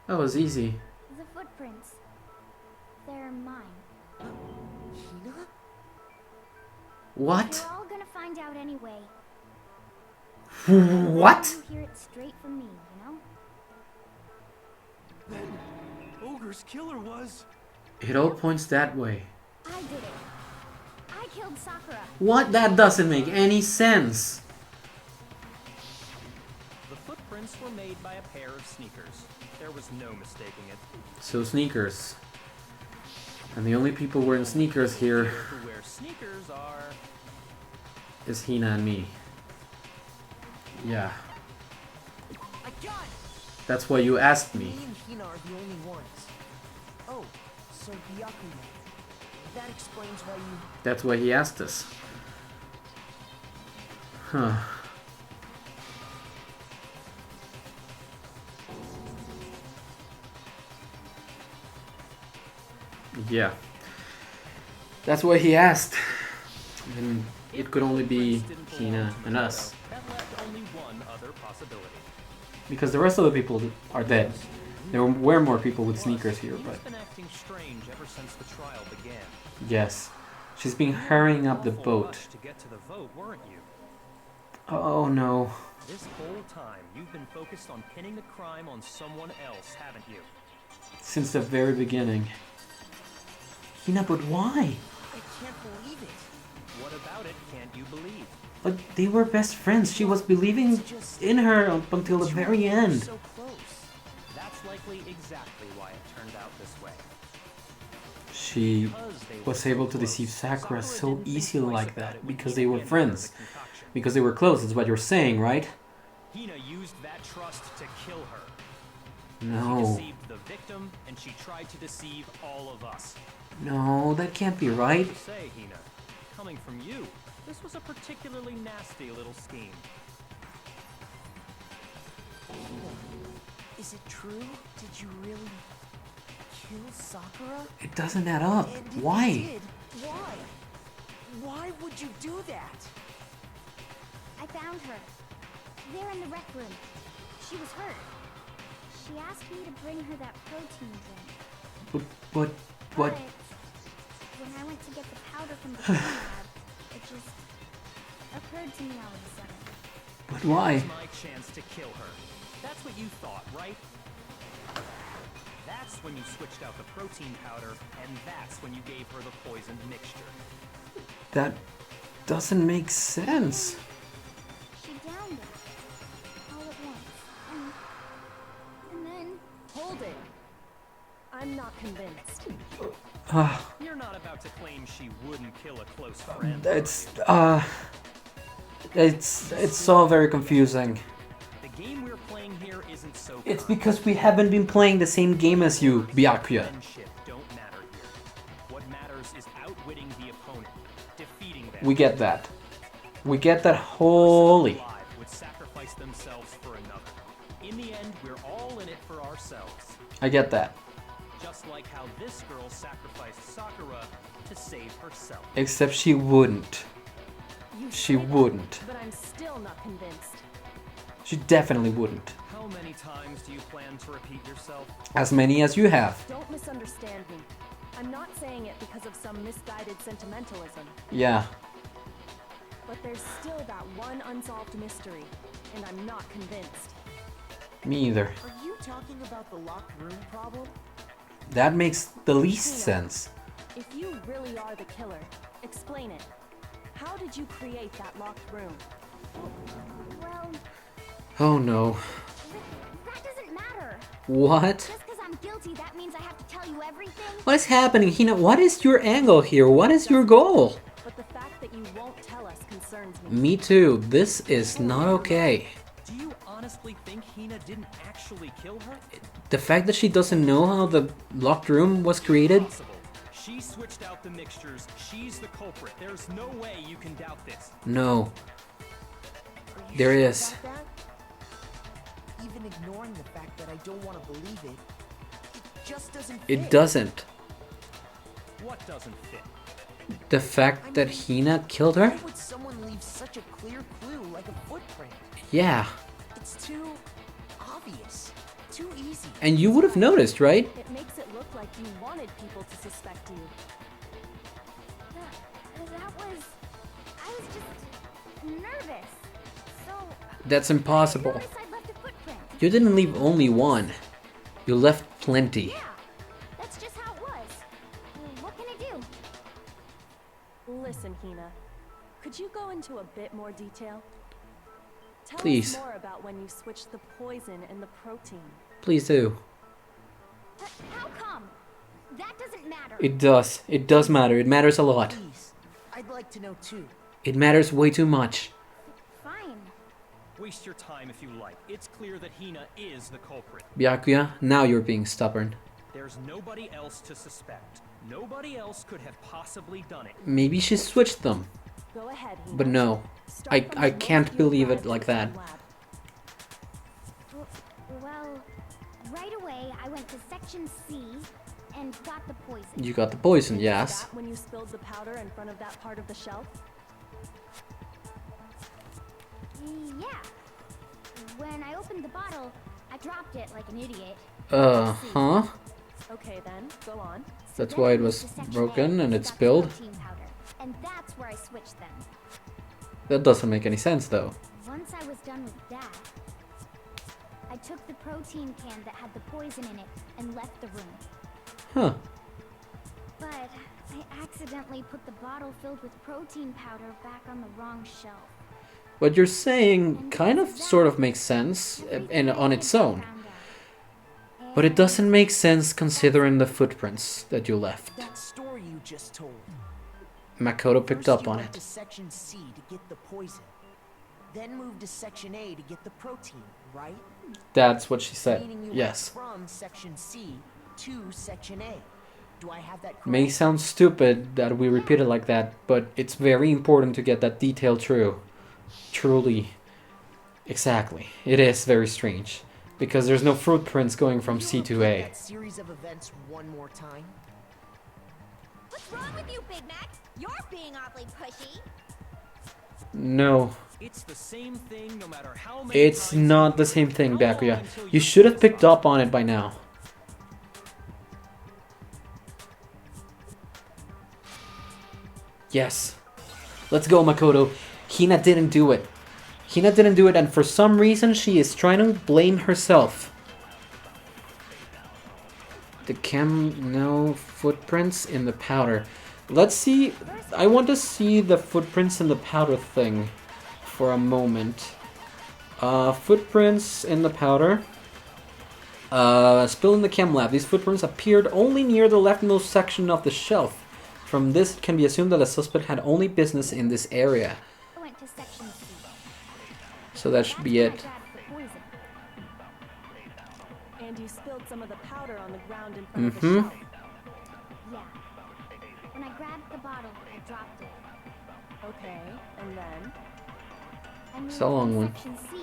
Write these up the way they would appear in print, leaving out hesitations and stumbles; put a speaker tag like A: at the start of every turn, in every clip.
A: That was easy.
B: The footprints. They're mine.
C: Hina?
A: What?
B: We're all gonna find out anyway.
A: What?
B: You hear it straight from me, you know?
D: Then Ogre's killer was...
A: It all points that way.
B: I did it. I killed Sakura.
A: What? That doesn't make any sense.
E: The footprints were made by a pair of sneakers. There was no mistaking it.
A: So sneakers. And the only people wearing sneakers here
E: Who wear sneakers are...
A: is Hina and me. Yeah.
C: I got it!
A: That's why you asked me.
C: Me and Hina are the only ones. Oh, so Byuakuya. That explains why you...
A: That's why he asked us. Huh. Yeah. That's why he asked. And it could only be Hina and us.
E: That left only one other possibility.
A: Because the rest of the people are dead. There were more people with sneakers here, but...
E: Hina's been acting strange ever since the trial began.
A: Yes. She's been hurrying up the
E: Awful
A: boat.
E: rush to get to the vote, weren't you?
A: Oh no.
E: This whole time, you've been focused on pinning the crime on someone else, haven't you?
A: Since the very beginning. Hina, but why?
C: I can't believe it.
E: What about it can't you believe?
A: But they were best friends. She was believing in her up until the very end.
C: So close.
E: That's likely exactly why it turned out this way.
A: She
E: Because they were
A: was able to
E: close,
A: deceive Sakura so
E: didn't think
A: easily
E: twice
A: like
E: about
A: that
E: it when
A: because
E: he
A: they were
E: handed her the
A: friends.
E: concoction.
A: Because they were close, is what you're saying, right?
E: Hina used that trust to kill her. She
A: No.
E: deceived the victim, and she tried to deceive all of us.
A: No, that can't be right.
E: To say, Hina, coming from you, this was a particularly nasty little scheme.
C: Is it true? Did you really kill Sakura?
A: It doesn't add up.
C: And if you
A: Why?
C: did, why? Why would you do that?
B: I found her. There in the rec room. She was hurt. She asked me to bring her that protein drink.
A: But what?
B: But when I went to get the powder from the lab, it just occurred to me all of a sudden.
A: But why?
E: Here's my chance to kill her. That's what you thought, right? That's when you switched out the protein powder, and that's when you gave her the poisoned mixture.
A: That doesn't make sense.
B: She downed it all at once, and then
F: Hold it. I'm not convinced.
E: You're not about to claim she wouldn't kill a close friend.
A: It's all very confusing.
E: The game we're playing here isn't so.
A: It's because we haven't been playing the same game as you, Byuakuya.
E: Friendship don't matter here. What matters is outwitting the opponent, defeating them.
A: We get that. We get that wholly.
E: Someone alive would sacrifice themselves for another. In the end, we're all in it for ourselves.
A: I get that.
E: Just like how this girl sacrificed Sakura to save herself.
A: Except she wouldn't.
F: You
A: She
F: say that,
A: wouldn't.
F: But I'm still not convinced.
A: She definitely wouldn't.
E: How many times do you plan to repeat yourself?
A: As many as you have.
F: Don't misunderstand me. I'm not saying it because of some misguided sentimentalism.
A: Yeah.
F: But there's still that one unsolved mystery, and I'm not convinced.
A: Me either.
C: Are you talking about the locked room problem?
A: That makes the least sense.
F: If you really are the killer, explain it. How did you create that locked room?
B: well,
A: Oh no.
B: that doesn't matter.
A: What?
B: Just because I'm guilty, that means I have to tell you everything.
A: What is happening, Hina? What is your angle here? What is your goal?
F: But the fact that you won't tell us concerns me.
A: Me too. This is not okay.
E: Do you honestly think Hina didn't actually kill her?
A: The fact that she doesn't know how the locked room was created?
E: Possible. She switched out the mixtures. She's the culprit. There's no way you can doubt this.
A: No.
C: Are you
A: There
C: sure
A: is.
C: about that? Even ignoring the fact that I don't want to believe it, it just doesn't fit.
A: It doesn't.
E: What doesn't fit?
A: The fact that Hina killed her?
C: Why would someone leave such a clear clue like a footprint?
A: Yeah.
C: It's too obvious. Too easy.
A: And you would have noticed, right?
F: It makes it look like you wanted people to suspect you.
B: I was just nervous. So
A: That's
B: I
A: impossible.
B: noticed I'd left a footprint.
A: You didn't leave only one. You left plenty.
B: Yeah, that's just how it was. What can I do?
F: Listen, Hina. Could you go into a bit more detail? Tell
A: Please.
F: us more about when you switched the poison and the protein.
A: Please do.
B: How come? That doesn't matter.
A: It does. It does matter. It matters a lot.
C: Please, I'd like to know too.
A: It matters way too much.
B: Fine.
E: Waste your time if you like. It's clear that Hina is the culprit.
A: Byakuya, now you're being stubborn.
E: There's nobody else to suspect. Nobody else could have possibly done it.
A: Maybe she switched them.
F: Go ahead, Hina.
A: But no.
F: Start from
A: I
F: the
A: can't
F: moment you
A: believe it
F: arrived
A: like
F: at the
A: that.
F: lab.
B: Well, right away I went to section C and got the poison.
A: You got the poison,
F: Was
A: yes.
F: that when you spilled the powder in front of that part of the shelf?
B: Yeah. When I opened the bottle, I dropped it like an idiot.
A: Huh?
F: Okay then, go on.
A: That's
B: Then
A: why
B: I
A: it
B: moved
A: was
B: to section
A: broken
B: A
A: and it
B: got the
A: spilled.
B: protein powder, and that's where I switched them.
A: That doesn't make any sense though.
B: Once I was done with that, I took the protein can that had the poison in it and left the room.
A: Huh.
B: But I accidentally put the bottle filled with protein powder back on the wrong shelf.
A: What you're saying kind of sort of makes sense and on its own. But it doesn't make sense considering the footprints that you left.
C: That story you just told.
A: Makoto picked
C: First
A: up
C: you
A: on
C: went
A: it.
C: to section C to get the poison. Then moved to section A to get the protein, right?
A: That's what she said.
C: Meaning you
A: Yes.
C: went from section C to section A. Do I have that correct?
A: May sound stupid that we repeat it like that, but it's very important to get that detail true. Truly. Exactly. It is very strange. Because there's no footprints going from
C: Could
A: C
C: you
A: to
C: repeat
A: A.
C: that series of events one more time?
B: What's wrong with you, Big Mac? You're being awfully pushy.
A: No.
E: It's the same thing no matter how many
A: It's
E: times
A: not
E: you
A: the
E: do it.
A: same thing,
E: How long
A: Byakuya.
E: until
A: You should have picked
E: satisfied?
A: up on it by now. Yes. Let's go, Makoto. Hina didn't do it. Hina didn't do it, and for some reason she is trying to blame herself. No footprints in the powder. Let's see. I want to see the footprints in the powder thing for a moment. Footprints in the powder. Spill in the chem lab. These footprints appeared only near the leftmost section of the shelf. From this, it can be assumed that the suspect had only business in this area.
B: I went to section C.
A: So that should be
B: That's
A: it.
B: where I grabbed the poison.
F: And you spilled some of the powder on the ground in front of the
A: Mhm.
F: shelf.
B: Yeah. When I grabbed the bottle, I dropped it.
F: Okay, and then?
B: I moved
A: It's a long
B: from
A: one.
B: section C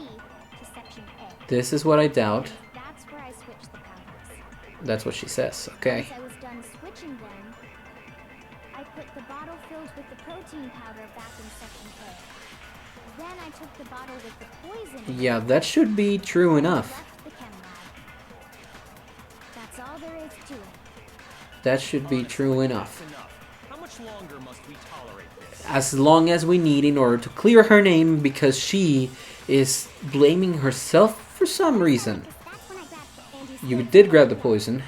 B: to section A.
A: This is what I doubt.
B: That's where I switched the powders.
A: That's what she says. Okay.
B: Once I was done switching them, I put the bottle filled with the protein powder back in section A. Then I took the bottle with the poison in it
A: Yeah, that should be true
B: and
A: enough.
B: left the chem lab. That's all there is to it.
A: That should be
E: Honestly,
A: true
E: that's
A: enough.
E: How much longer must we tolerate this?
A: As long as we need in order to clear her name because she is blaming herself for some reason.
B: That's when I grabbed
F: And
A: You
F: spilled
A: did
F: some
A: grab
F: of
A: the poison.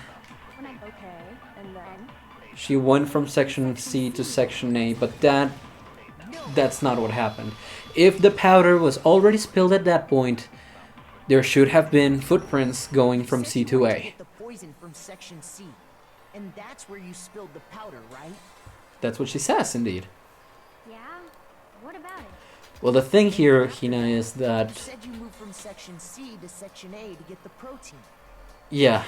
B: when I
F: Okay, and then?
A: She went from section C to section A, but that's not what happened. If the powder was already spilled at that point, there should have been footprints going from C to A.
C: Get the poison from section C. And that's where you spilled the powder, right?
A: That's what she says, indeed.
B: Yeah? What about it?
A: Well, the thing here, Hina, is
C: You
A: that...
C: said you moved from section C to section A to get the protein.
A: Yeah.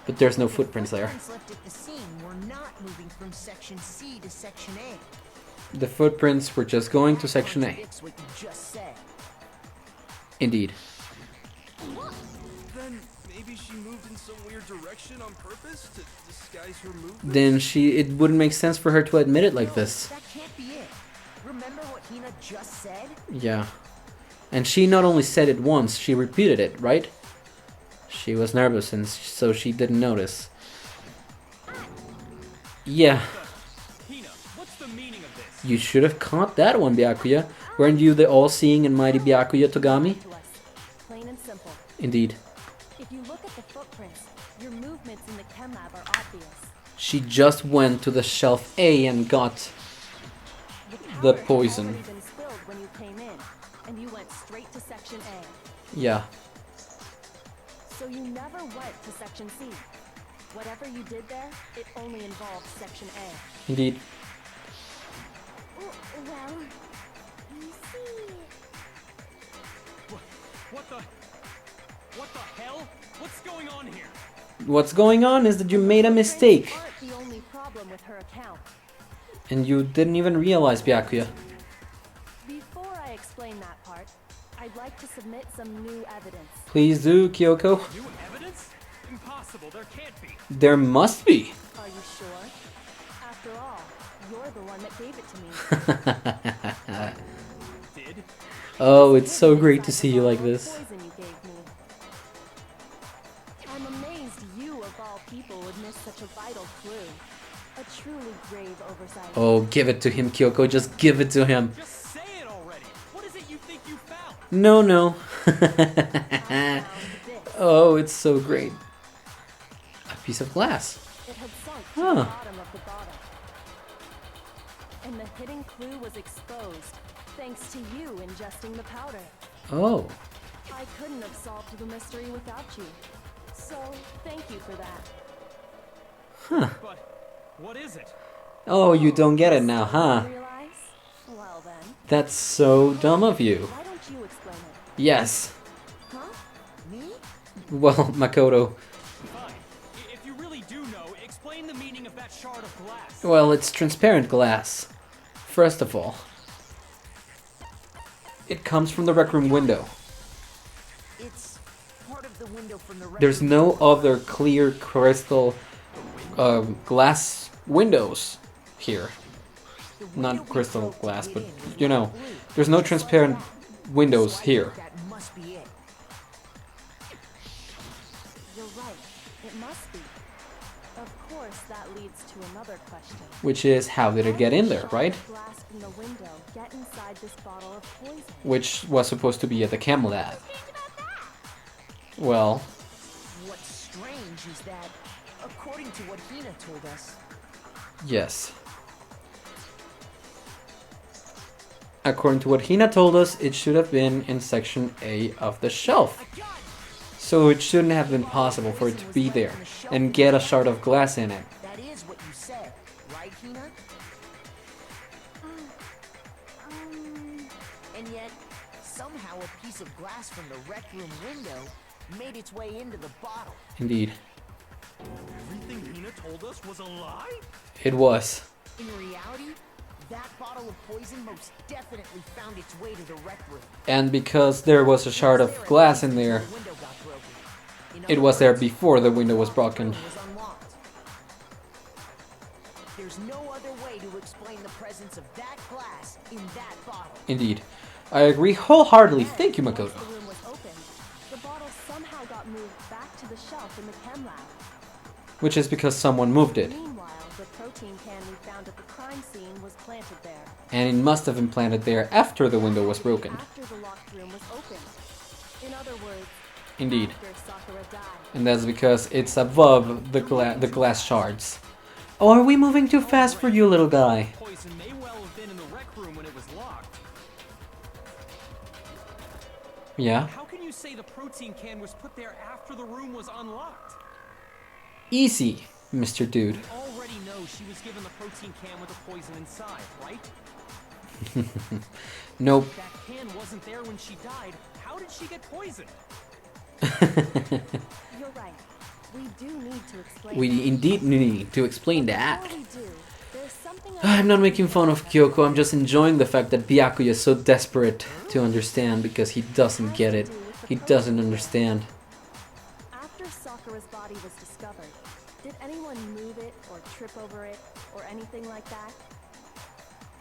A: But there's no footprints there.
C: Footprints left at the scene were not moving from section C to section A.
A: The footprints were just going to section A.
C: Contradicts what you just said.
A: Indeed.
D: Then maybe she moved in some weird direction on purpose to disguise her movement?
A: Then it wouldn't make sense for her to admit it like
C: No,
A: this.
C: that can't be it. Remember what Hina just said?
A: Yeah. And she not only said it once, she repeated it, right? She was nervous and so she didn't notice. Yeah.
E: Hina, what's the meaning of this?
A: You should have caught that one, Byakuya. Weren't you the all-seeing and mighty Byakuya Togami?
F: To us. Plain and simple.
A: Indeed.
F: If you look at the footprints, your movements in the chem lab are obvious.
A: She just went to the shelf A and got the
F: powder had
A: poison.
F: already been spilled when you came in, and you went straight to section A.
A: Yeah.
F: So you never went to section C. Whatever you did there, it only involved section A.
A: Indeed.
B: Well, you see...
E: What the hell? What's going on here?
A: What's going on is that you made a mistake.
F: You aren't the only problem with her account.
A: And you didn't even realize, Byakuya.
F: Before I explain that part, I'd like to submit some new evidence.
A: Please do, Kyoko.
E: New evidence? Impossible, there can't be.
A: There must be.
F: Are you sure? After all, you're the one that gave it to me.
E: Did?
A: Oh, it's so great to see you like this.
F: Poison you gave me. I'm amazed you, of all people, would miss such a vital clue. A truly grave oversight.
A: Oh, give it to him, Kyoko. Just give it to him.
E: Just say it already. What is it you think you found?
A: No, no.
F: I found this.
A: Oh, it's so great. A piece of glass.
F: It had sunk to
A: Huh.
F: the bottom of the bottle. And the hidden clue was exposed, thanks to you ingesting the powder.
A: Oh.
F: I couldn't have solved the mystery without you. So, thank you for that.
A: Huh.
E: But what is it?
A: Oh, you don't get it now, huh?
F: Realize? Well then,
A: That's so dumb of you.
F: why don't you explain it?
A: Yes.
C: Huh? Me?
A: Well, Makoto.
E: Fine. If you really do know, explain the meaning of that shard of glass.
A: Well, it's transparent glass. First of all, it comes from the rec room window.
C: It's part of the window from the
A: There's no other clear crystal glass windows here. Not crystal glass, but you know, there's no transparent windows here.
C: That must be it.
F: You're right. It must be. Of course, that leads to another question.
A: Which is, how did it get in there, right?
F: Glass from the window get inside this bottle of poison.
A: Which was supposed to be at the chem lab. Well,
C: What's strange is that, according to what Hina told us,
A: yes. According to what Hina told us, it should have been in section A of the shelf. So it shouldn't have been possible for it to be there and get a shard of glass in it.
C: that is what you said, right, Hina? And yet, somehow a piece of glass from the rec room window made its way into the bottle.
A: Indeed,
D: Everything Hina told us was a lie?
A: it was.
C: In reality, that bottle of poison most definitely found its way to the rec room.
A: And because there was a shard of glass in there,
C: The window got broken. In
A: it
C: other
A: was there
C: words,
A: before the window was
C: the
A: broken.
C: room was unlocked. There's no other way to explain the presence of that glass in that bottle.
A: Indeed. I agree wholeheartedly. Thank you,
F: Once
A: Makoto.
F: the room was opened, the bottle somehow got moved back to the shelf in the chem lab.
A: Which is because someone moved it.
F: Meanwhile, the protein can we found at the crime scene was planted there.
A: And it must have been planted there after the window was broken.
F: After the locked room was opened. In other words,
A: Indeed.
F: after Sakura died.
A: And that's because it's above the glass shards. Oh, are we moving too fast for you, little guy?
E: Poison may well have been in the rec room when it was locked.
A: Yeah?
E: How can you say the protein can was put there after the room was unlocked?
A: Easy, Mr. Dude.
E: We already know she was given the protein can with the poison inside, right?
A: Nope.
E: If that can wasn't there when she died, how did she get poisoned?
F: You're right. We do need to explain.
A: We indeed need to explain that.
F: Before we do, there's something
A: I'm not making fun of Kyoko, I'm just enjoying the fact that Byakuya is so desperate to understand because he doesn't get it. He doesn't understand.
F: After Sakura's body was discovered, did anyone move it or trip over it or anything like that?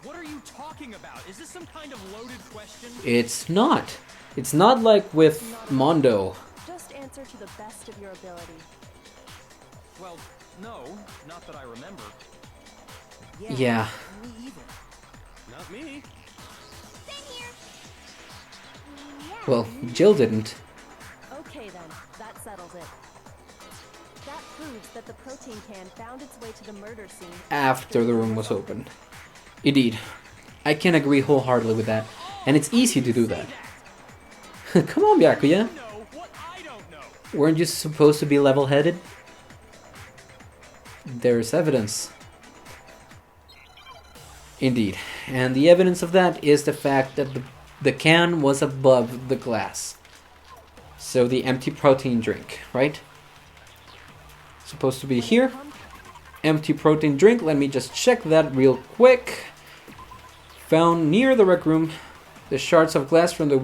E: What are you talking about? Is this some kind of loaded question?
A: It's not. It's not like with Mondo.
F: Just answer to the best of your ability.
E: Well, no, not that I remember.
A: Yeah.
C: Me either.
D: Not me.
B: Same here. Yeah.
A: Well, Jill didn't.
F: Okay then, that settles it. That proves that the protein can found its way to the murder scene
A: After the room was opened. Indeed. I can agree wholeheartedly with that. And it's easy to do that. Come on, Byakuya.
E: You know what I don't know.
A: Weren't you supposed to be level-headed? There's evidence. Indeed. And the evidence of that is the fact that the can was above the glass. So the empty protein drink, right? Supposed to be here. Empty protein drink. Let me just check that real quick. Found near the rec room. The shards of glass from the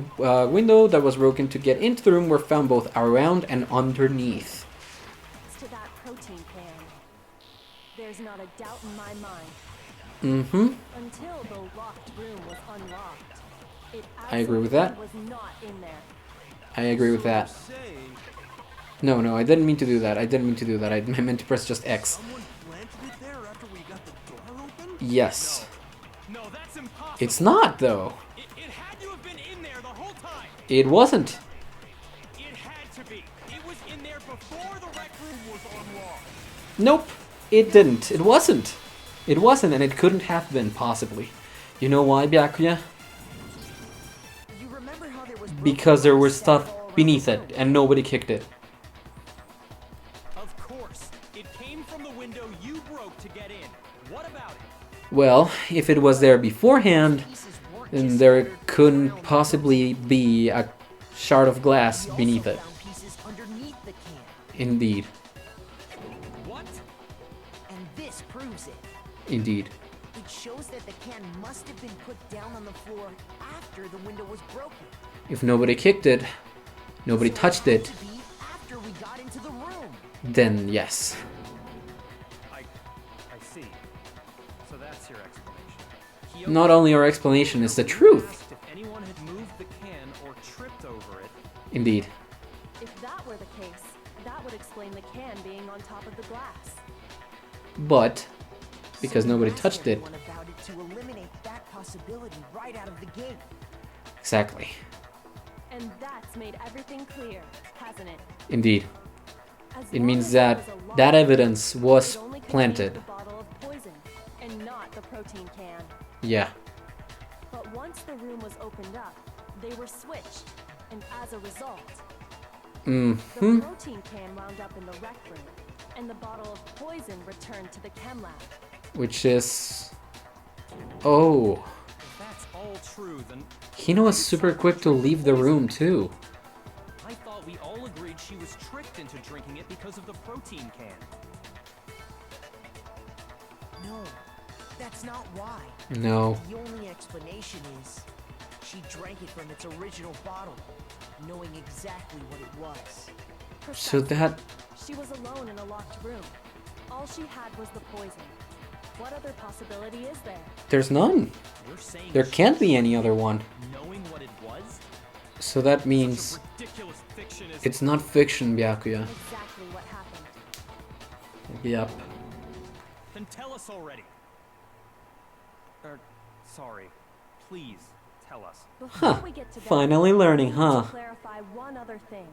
A: window that was broken to get into the room were found both around and underneath.
F: to that protein can. There's not a doubt in my mind.
A: Mm-hmm.
F: Until the locked room was unlocked. It
A: I agree with that.
F: was not in there.
A: I agree with that.
D: Say,
A: No, I didn't mean to do that. I meant to press just X.
D: someone planted it there after we got the door open?
A: Yes.
E: No, that's impossible.
A: It's not, though.
E: It had to have been in there the whole time.
A: It wasn't.
E: It had to be. It was in there before the rec room was unlocked.
A: Nope. It didn't. It wasn't. It wasn't, and it couldn't have been, possibly. You know why, Byakuya?
C: You remember how there was
A: Because there was
C: broken
A: stuff
C: glass all around
A: beneath
C: the
A: it,
C: room?
A: and nobody kicked it.
E: Of course. It came from the window you broke to get in. What about it?
A: Well, if it was there beforehand,
C: Pieces weren't
A: then
C: just
A: there
C: scattered
A: couldn't
C: around.
A: possibly be a shard of glass
C: We also
A: beneath it.
C: found pieces underneath the can,
A: Indeed.
E: What?
C: and this proves it.
A: Indeed.
C: It shows that the can must have been put down on the floor after the window was broken.
A: If nobody kicked it, nobody
C: So
A: touched
C: had
A: it,
C: to be after we got into the room.
A: then yes.
E: I see. So that's your explanation.
A: Not only our explanation is the truth.
E: Asked if anyone had moved the can or tripped over it.
A: Indeed.
F: If that were the case, that would explain the can being on top of the glass.
A: But, because
C: So we
A: nobody
C: asked
A: touched it.
C: everyone about it to eliminate that possibility right out of the gate.
A: Exactly.
F: And that's made everything clear, hasn't it?
A: Indeed.
F: As
A: It
F: long
A: means
F: as there
A: that
F: was a lock,
A: that evidence was
F: it only contained
A: planted.
F: the bottle of poison, and not the protein can.
A: Yeah.
F: But once the room was opened up, they were switched, and as a result, the
A: Mm-hmm.
F: protein can wound up in the rec room, and the bottle of poison returned to the chem lab.
A: Which is... Oh.
E: If that's all true, then
A: Hino was super quick to leave the room, too.
E: I thought we all agreed she was tricked into drinking it because of the protein can.
C: No, that's not why.
A: No.
C: The only explanation is she drank it from its original bottle, knowing exactly what it was.
A: So that...
F: She was alone in a locked room. All she had was the poison. What other possibility is there?
A: There's none.
E: You're saying
A: There
E: she
A: can't be
E: was
A: any other one.
E: knowing what it was?
A: So that means...
E: Ridiculous fiction is
A: It's not fiction, Byakuya.
F: Exactly what happened.
A: Yep.
E: Then tell us already. Sorry. Please tell us.
F: Before
A: Huh.
F: we get to that,
A: Finally learning,
F: we need
A: huh?
F: to clarify one other thing.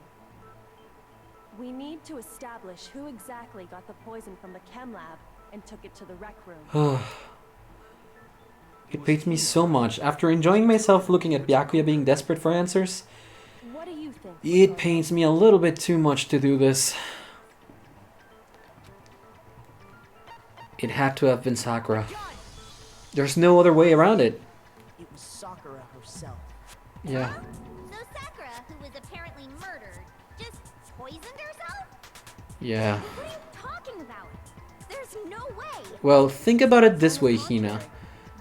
F: We need to establish who exactly got the poison from the chem lab and took it to the rec room.
A: It pains me so much. After enjoying myself looking at Byakuya being desperate for answers,
F: What do you think?
A: it
F: Makoto?
A: pains me a little bit too much to do this. It had to have been Sakura. There's no other way around it.
C: It was Sakura herself.
A: Yeah.
B: So Sakura, who was apparently murdered, just poisoned herself?
A: Yeah.
B: What are you talking about? There's no way.
A: Well, think about it this way, Hina.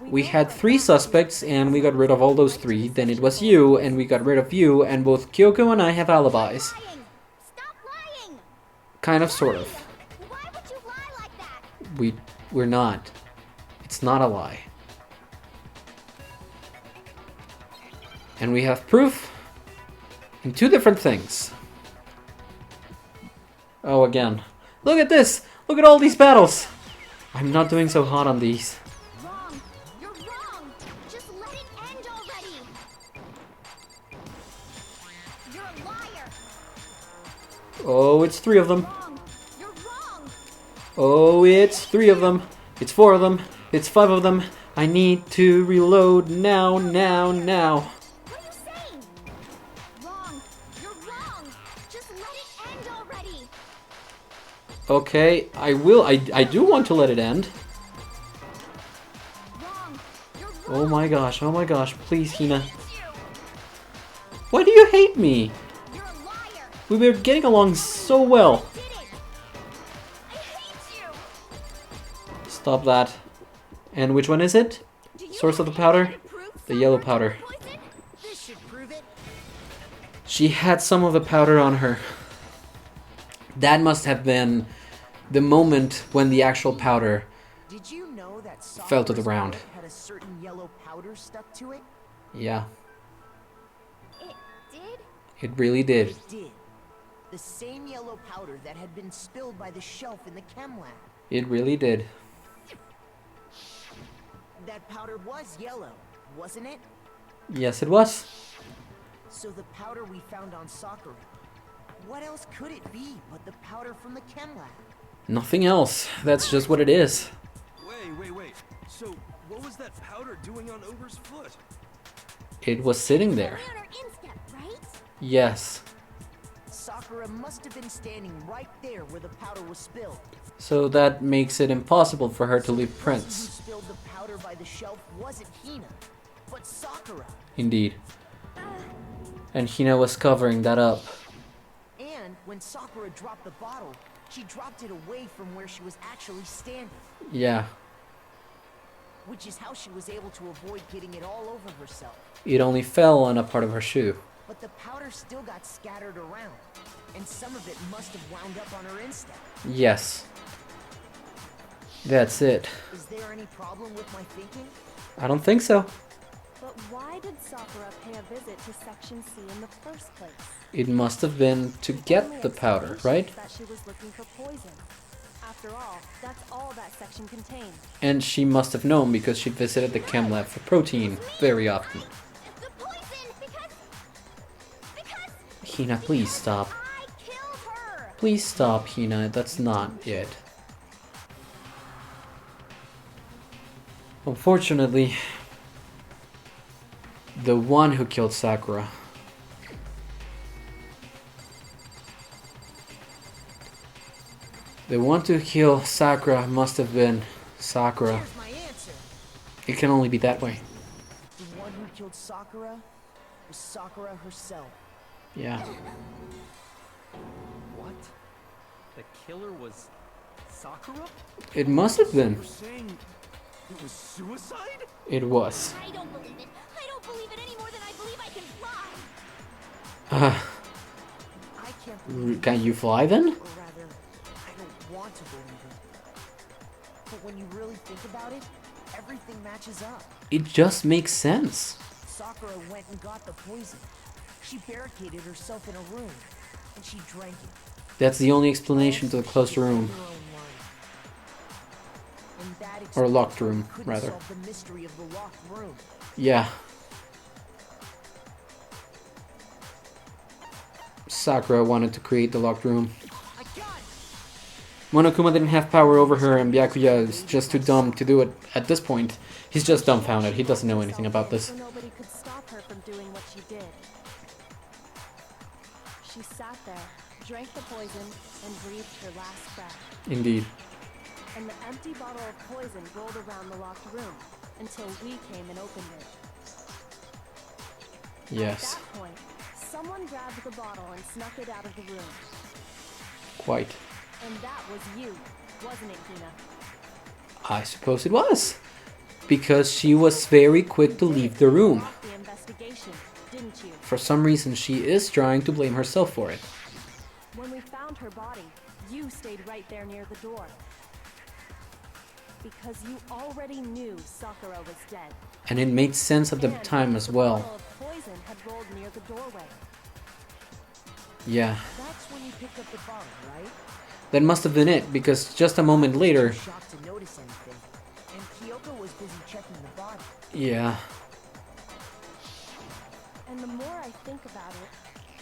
A: We had 3 suspects and we got rid of all those 3. Then it was you and we got rid of you, and both Kyoko and I have alibis.
B: Lying. Stop lying.
A: Kind of, sort of.
B: Why would you lie like that?
A: We're not. It's not a lie. And we have proof in two different things. Oh, again. Look at this! Look at all these battles! I'm not doing so hot on these.
B: Wrong! You're wrong! Just let it end already! You're a liar!
A: Oh, it's three of them.
B: Wrong! You're wrong!
A: Oh, it's three of them. It's four of them. It's five of them. I need to reload now, now, now.
B: What are you saying? Wrong! You're wrong! Just let it end already!
A: Okay, I will. I do want to let it end.
B: Wrong! You're wrong!
A: Oh my gosh, please, Hina.
B: It's you!
A: Why do you hate me?
B: You're a liar!
A: We were getting along so well.
B: I did it! I hate you!
A: Stop that. And which one is it?
B: Do you
A: Source of the
B: have
A: powder?
B: any way to prove
A: The yellow
B: Sakura
A: powder.
B: was poisoned?
C: This should prove it.
A: She had some of the powder on her. That must have been the moment when the actual powder...
C: Did you know that
A: Fell to the
C: Sakura's
A: ground.
C: bullet had a certain yellow powder stuck to it?
A: Yeah,
B: It did?
A: it really did.
C: It did. The same yellow powder that had been spilled by the shelf in the chem lab.
A: It really did.
C: That powder was yellow, wasn't it?
A: Yes, it was.
C: So the powder we found on Sakura, what else could it be but the powder from the chem lab?
A: Nothing else. That's just what it is.
D: Wait. So, what was that powder doing on Ober's foot?
A: It was sitting there.
B: Lunar instep, right?
A: Yes.
C: Sakura must have been standing right there where the powder was spilled.
A: So that makes it impossible for her to leave
C: The person
A: prints.
C: who spilled the powder by the shelf wasn't Hina, but Sakura.
A: Indeed. And Hina was covering that up.
C: And when Sakura dropped the bottle, she dropped it away from where she was actually standing,
A: Yeah.
C: which is how she was able to avoid getting it all over herself.
A: It only fell on a part of her shoe.
C: But the powder still got scattered around, and some of it must have wound up on her instep.
A: Yes. That's it.
C: Is there any problem with my thinking?
A: I don't think so.
F: But why did Sakura pay a visit to Section C in the first place?
A: It must have been to get
F: Only
A: the powder,
F: explanation
A: right?
F: is that she was looking for poison. After all, that's all that section contained.
A: And she must have known because she visited the chem lab for protein very often.
B: The poison! Because
A: Hina, please stop.
B: I killed her!
A: Please stop, Hina. That's not it. Unfortunately, the one who killed Sakura. The one to kill Sakura must have been Sakura.
C: Here's my answer.
A: It can only be that way.
C: The one who killed Sakura was Sakura herself.
A: Yeah.
E: What? The killer was Sakura?
A: It must have been.
D: You're saying it was suicide?
A: It was.
B: I don't believe it. I don't believe it any more than I believe I can fly.
C: I can't believe
A: Can you fly then?
C: or rather, I don't want to believe it. But when you really think about it, everything matches up.
A: It just makes sense.
C: Sakura went and got the poison. She barricaded herself in a room, and she drank it.
A: That's the only explanation to the closed room.
C: Her own life. And that
A: Or locked
C: explains why we
A: room,
C: couldn't
A: rather.
C: solve the mystery of the locked room.
A: Yeah. Sakura wanted to create the locked room.
C: I got it!
A: Monokuma didn't have power over her, and Byakuya is just too dumb to do it at this point. He's just dumbfounded. He doesn't know anything about this.
F: So nobody could stop her from doing what she did. She sat there, drank the poison, and breathed her last breath.
A: Indeed.
F: And the empty bottle of poison rolled around the locked room until we came and opened it.
A: Yes.
F: At that point, someone grabbed the bottle and snuck it out of the room.
A: Quite.
F: And that was you, wasn't it, Hina?
A: I suppose it was. Because she was very quick to leave the room.
F: Stopped the investigation, didn't you?
A: For some reason, she is trying to blame herself for it.
F: When we found her body, you stayed right there near the door. Because you already knew Sakura was dead.
A: And it made sense at the
F: And
A: time as
F: the
A: well.
F: bottle of poison had rolled near the doorway.
A: Yeah.
C: That's when you picked up the bottle, right?
A: That must have been it, because just a moment later...
C: Shocked to notice anything, and Kyoko was busy checking the body.
A: Yeah.
F: And the more I think about it,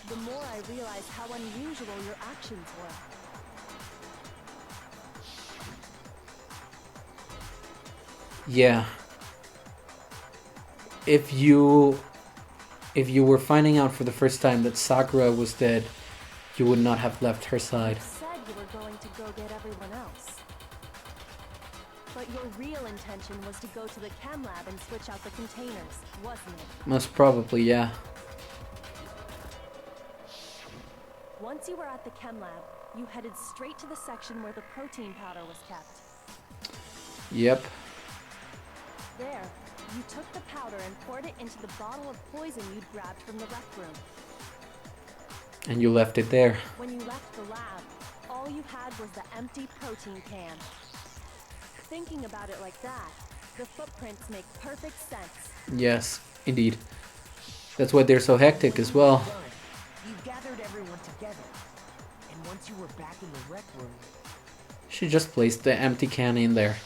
F: the more I realize how unusual your actions were.
A: Yeah. If you were finding out for the first time that Sakura was dead, you would not have left her side.
F: You said you were going to go get everyone else. But your real intention was to go to the chem lab and switch out the containers, wasn't it?
A: Most probably, yeah.
F: Once you were at the chem lab, you headed straight to the section where the protein powder was kept.
A: Yep.
F: There, you took the powder and poured it into the bottle of poison you'd grabbed from the rec room.
A: And you left it there.
F: When you left the lab, all you had was the empty protein can. Thinking about it like that, the footprints make perfect sense.
A: Yes, indeed. That's why they're so hectic as well.
C: You gathered everyone together, and once you were back in the rec room,
A: She just placed the empty can in there.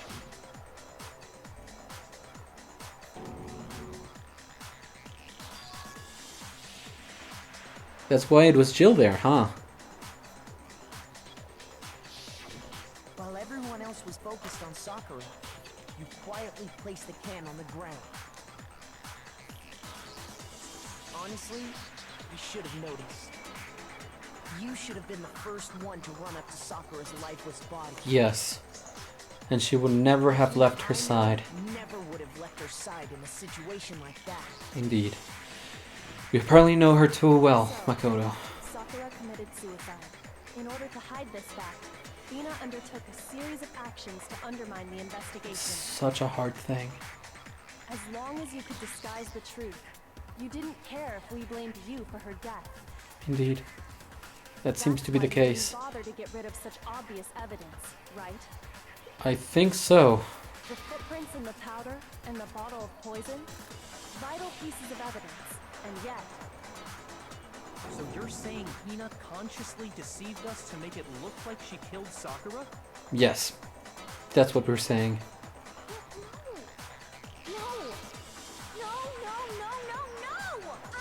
A: That's why it was Jill there, huh?
C: while everyone else was focused on Sakura, you quietly placed the can on the ground. Honestly, you should have noticed. You should have been the first one to run up to Sakura's lifeless body.
A: Yes. And she would never have left her side.
C: Never would have left her side in a situation like that.
A: Indeed. You probably know her too well, Makoto.
F: Sakura committed suicide. In order to hide this fact, Hina undertook a series of actions to undermine the investigation.
A: Such a hard thing.
F: As long as you could disguise the truth, you didn't care if we blamed you for her death.
A: Indeed. That seems to be the case.
F: That's why you didn't bother to get rid of such obvious evidence, right?
A: I think so.
F: The footprints in the powder and the bottle of poison, vital pieces of evidence, and yet,
E: So you're saying Hina consciously deceived us to make it look like she killed Sakura?
A: Yes. That's what we're saying.
B: No!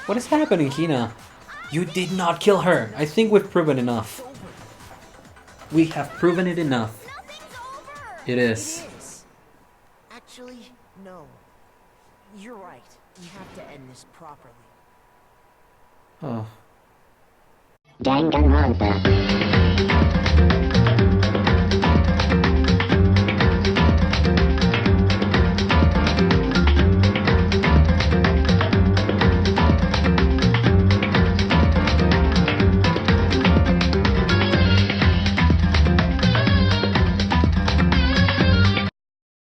A: What is happening, Hina? You did not kill her. I think we've proven enough. We have proven it enough.
B: Nothing's over!
A: It is.
C: It is. Actually, no. You're right. We have to end this properly.
A: Oh.
G: Danganronpa.